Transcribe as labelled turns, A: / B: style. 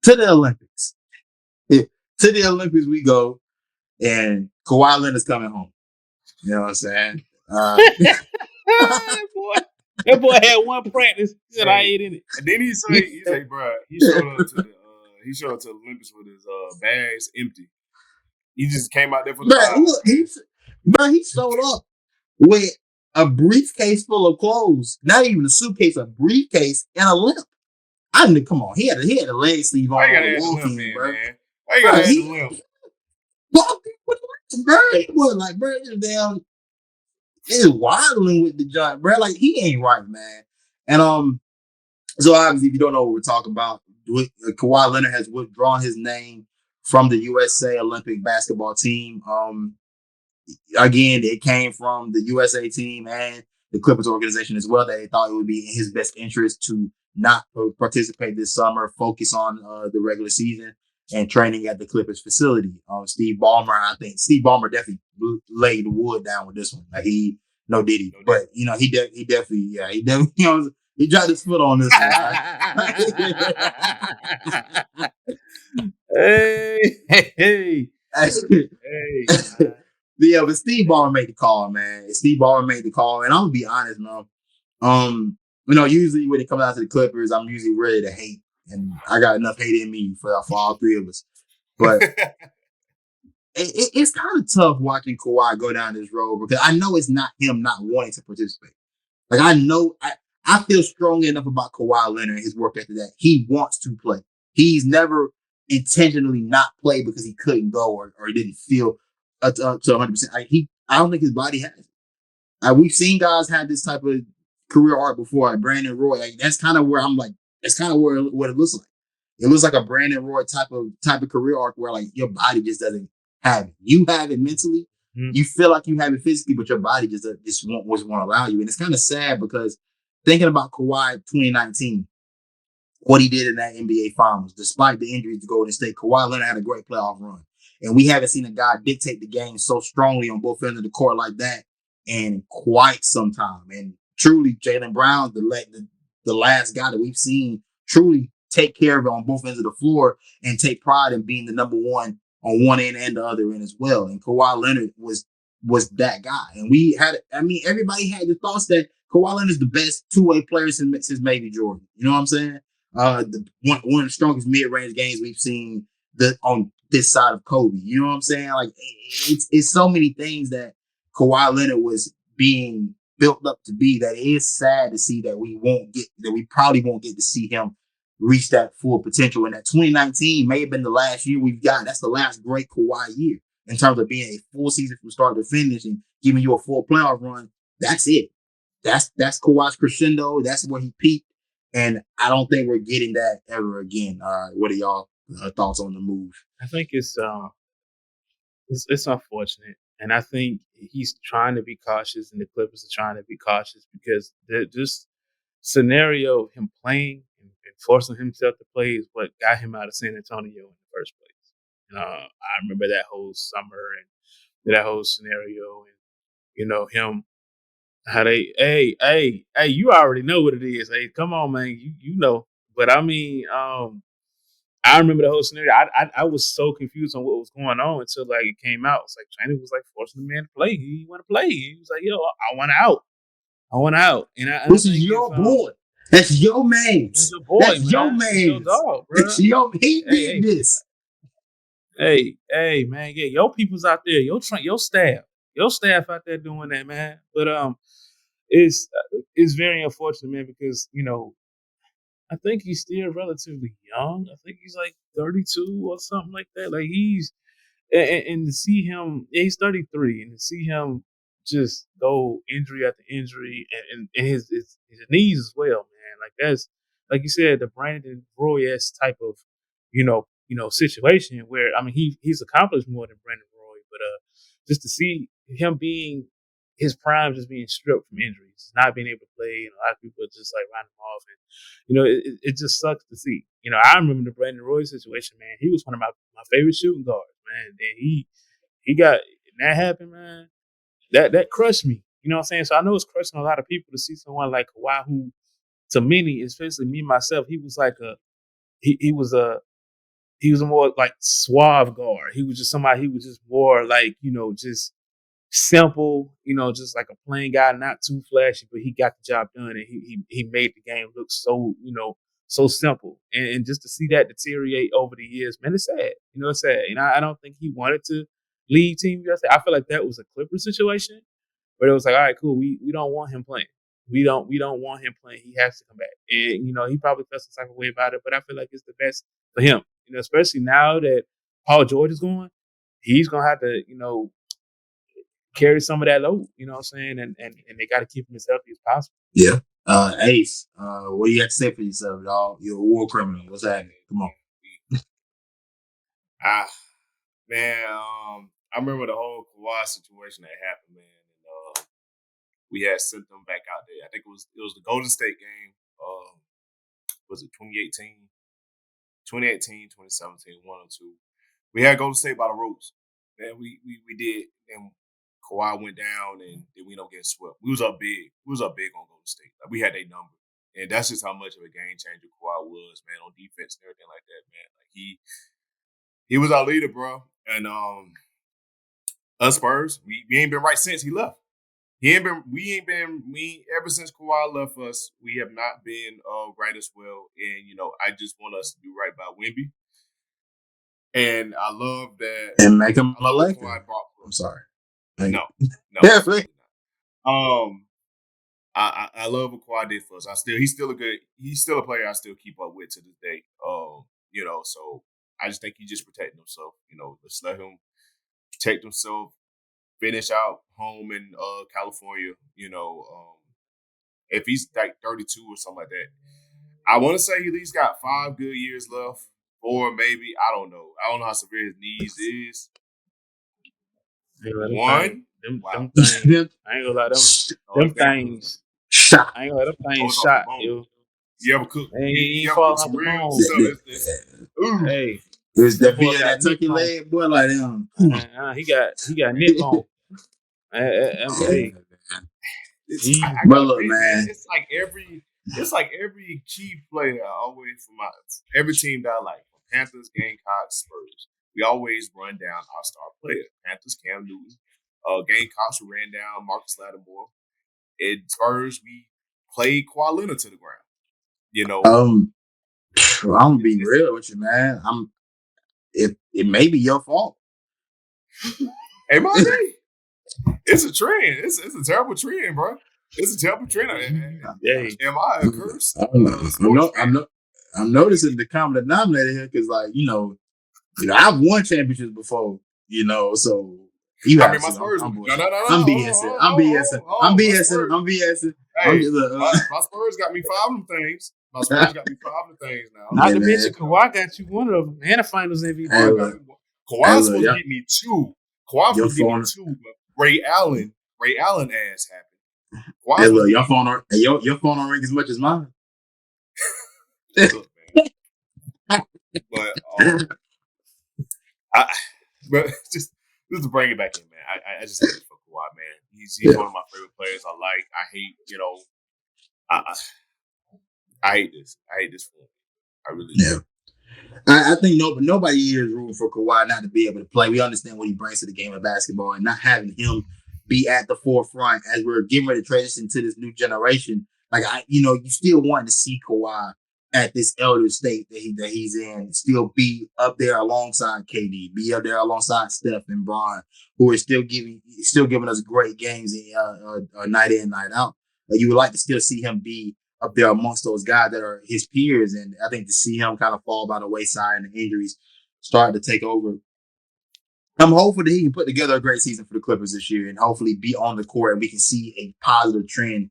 A: to the Olympics. To the Olympics we go, and Kawhi Leonard's coming home. You know what I'm saying?
B: That boy had one practice. He said, "I ain't in it."
C: And then he say, bro, he showed up to the Olympics with his bags empty. He just came out there for the vibes.
A: Look, he showed up with a briefcase full of clothes, not even a suitcase, a briefcase, and a limp. I mean, come on, he had a leg sleeve on.
C: Why you gotta have the limp, man? Why you gotta have the limp?
A: Bro, he was like, bro, is waddling with the joint, bro. Like, he ain't right, man. And so obviously, if you don't know what we're talking about, Kawhi Leonard has withdrawn his name from the USA Olympic basketball team. Again, it came from the USA team and the Clippers organization as well. They thought it would be in his best interest to not participate this summer, focus on the regular season and training at the Clippers facility. Steve Ballmer definitely laid the wood down with this one. Like he did he, but he definitely he dropped his foot on this one.
B: Hey.
A: Yeah, but Steve Ballmer made the call, man. Steve Ballmer made the call, and I'm gonna be honest, man. Usually when it comes out to the Clippers, I'm usually ready to hate, and I got enough hate in me for all three of us. But it's kind of tough watching Kawhi go down this road because I know it's not him not wanting to participate. Like I feel strongly enough about Kawhi Leonard and his work ethic that he wants to play. He's never intentionally not played because he couldn't go or he didn't feel up to 100%. I don't think his body has it. We've seen guys have this type of career arc before, like Brandon Roy. Like, that's kind of where I'm like, that's kind of what it looks like. It looks like a Brandon Roy type of career arc where like your body just doesn't have it. You have it mentally. You feel like you have it physically, but your body just won't allow you. And it's kind of sad because thinking about Kawhi 2019, what he did in that NBA Finals, despite the injuries to Golden State, Kawhi Leonard had a great playoff run. And we haven't seen a guy dictate the game so strongly on both ends of the court like that in quite some time. And truly, Jaylen Brown's the last guy that we've seen truly take care of it on both ends of the floor and take pride in being the number one on one end and the other end as well. And Kawhi Leonard was that guy. And everybody had the thoughts that Kawhi Leonard is the best two-way player since maybe Jordan. You know what I'm saying? One of the strongest mid-range games we've seen on this side of Kobe. You know what I'm saying? Like it's so many things that Kawhi Leonard was being built up to be that it is sad to see that we probably won't get to see him reach that full potential. And that 2019 may have been the last year we've got. That's the last great Kawhi year in terms of being a full season from start to finish and giving you a full playoff run. That's it. That's Kawhi's crescendo. That's where he peaked. And I don't think we're getting that ever again. What are y'all thoughts on the move?
B: I think it's unfortunate, and I think he's trying to be cautious, and the Clippers are trying to be cautious because this scenario of him playing and forcing himself to play is what got him out of San Antonio in the first place. I remember that whole summer and that whole scenario, and him. How they, hey, you already know what it is. Hey, come on, man, you know. But I mean, I remember the whole scenario. I was so confused on what was going on until like it came out. It's like China was like forcing the man to play. He didn't want to play. He was like, "Yo, I want out. I want out." And
A: this is your boy. That's your man.
B: That's your boy.
A: That's
B: man.
A: your man.
B: That's your dog, bro.
A: He did this.
B: Hey, man, yeah, your people's out there. Your staff out there doing that, man. But it's very unfortunate, man, because I think he's still relatively young. I think he's like 32 or something like that. Like and to see him, he's 33, and to see him just go injury after injury, and his knees as well, man. Like that's like you said, the Brandon Roy-esque type of situation where I mean he's accomplished more than Brandon Roy, but just to see him being his prime just being stripped from injuries, not being able to play, and a lot of people are just like writing him off, and it just sucks to see. I remember the Brandon Roy situation, man. He was one of my favorite shooting guards, man. And he got that happened, man. That crushed me. You know what I'm saying? So I know it's crushing a lot of people to see someone like Kawhi, who, to many, especially me myself, he was like he was a he was a more like suave guard. He was just somebody. He was just more like just simple. Just like a plain guy, not too flashy, but he got the job done, and he made the game look so so simple. And just to see that deteriorate over the years, man, it's sad. It's sad. I don't think he wanted to leave Team USA. I feel like that was a Clipper situation, but it was like, all right, cool. We don't want him playing. We don't want him playing. He has to come back. And he probably felt some type of way about it, but I feel like it's the best for him. Especially now that Paul George is gone, he's gonna have to, carry some of that load, you know what I'm saying? And they gotta keep him as healthy as possible.
A: Yeah. Ace, what do you have to say for yourself, dog? You're a war criminal. What's happening? Come on.
C: Man, I remember the whole Kawhi situation that happened, man. And we had sent them back out there. I think it was the Golden State game. Was it 2018? 2018, 2017, 1 or 2. We had Golden State by the ropes. And we did. And Kawhi went down, and then we don't get swept. We was up big. We was up big on Golden State. Like, we had their number. And that's just how much of a game changer Kawhi was, man, on defense and everything like that, man. Like, he was our leader, bro. And us Spurs, we ain't been right since he left. Ever since Kawhi left us, we have not been right as well. And, I just want us to do right by Wemby. And I love that.
A: And make him a Laker. I'm sorry.
C: No.
A: Definitely.
C: I love what Kawhi did for us. He's still a player I still keep up with to this day. So I just think he just protected himself. Let's let him protect himself, finish out home in California. If he's like 32 or something like that, I want to say he at least got 5 good years left, or maybe I don't know. I don't know how severe his knees is. One.
B: Them things. I ain't gonna lie. Them things.
A: Shot.
B: I ain't gonna let them things shot. Yo.
C: You ever cook?
B: You ever cook some real stuff? Hey.
A: There's that beat that turkey leg, boy, like him.
B: He got nip on. Hey.
A: But look, man.
C: It's like every key player always from every team that I like. Panthers, Gamecocks, Spurs. We always run down our star player. Panthers, Cam Newton. Gamecocks, we ran down Marcus Lattimore. In Spurs, we played Kawhi Leonard to the ground.
A: I'm being real with you, man. It may be your fault.
C: Hey, my day. It's a trend. It's a terrible trend, bro. It's a terrible trend. Am I a curse?
A: I'm noticing the common denominator here because, like, I've won championships before, so you have
C: my Spurs.
A: I'm BSing. I'm BSing.
C: Hey, my Spurs got me 5 of them things. My Spurs got me 5 of them things now.
B: Not to mention Kawhi got you one of them and a Finals MVP.
C: Kawhi's supposed to get me 2. Kawhi's supposed to get me 2, but Ray Allen ass happened.
A: Hey, look, your phone don't ring as much as mine.
C: Look, but just to bring it back in, man. I just hate it for Kawhi, man. He's one of my favorite players. I hate, I hate this. I hate this for him. I really do.
A: I think nobody here is rooting for Kawhi not to be able to play. We understand what he brings to the game of basketball, and not having him be at the forefront as we're getting ready to transition to this new generation. Like, you still want to see Kawhi at this elder state that he's in, still be up there alongside KD, be up there alongside Steph and Bron, who are still giving us great games night in, night out. You would like to still see him be up there amongst those guys that are his peers, and I think to see him kind of fall by the wayside and the injuries start to take over, I'm hopeful that he can put together a great season for the Clippers this year and hopefully be on the court and we can see a positive trend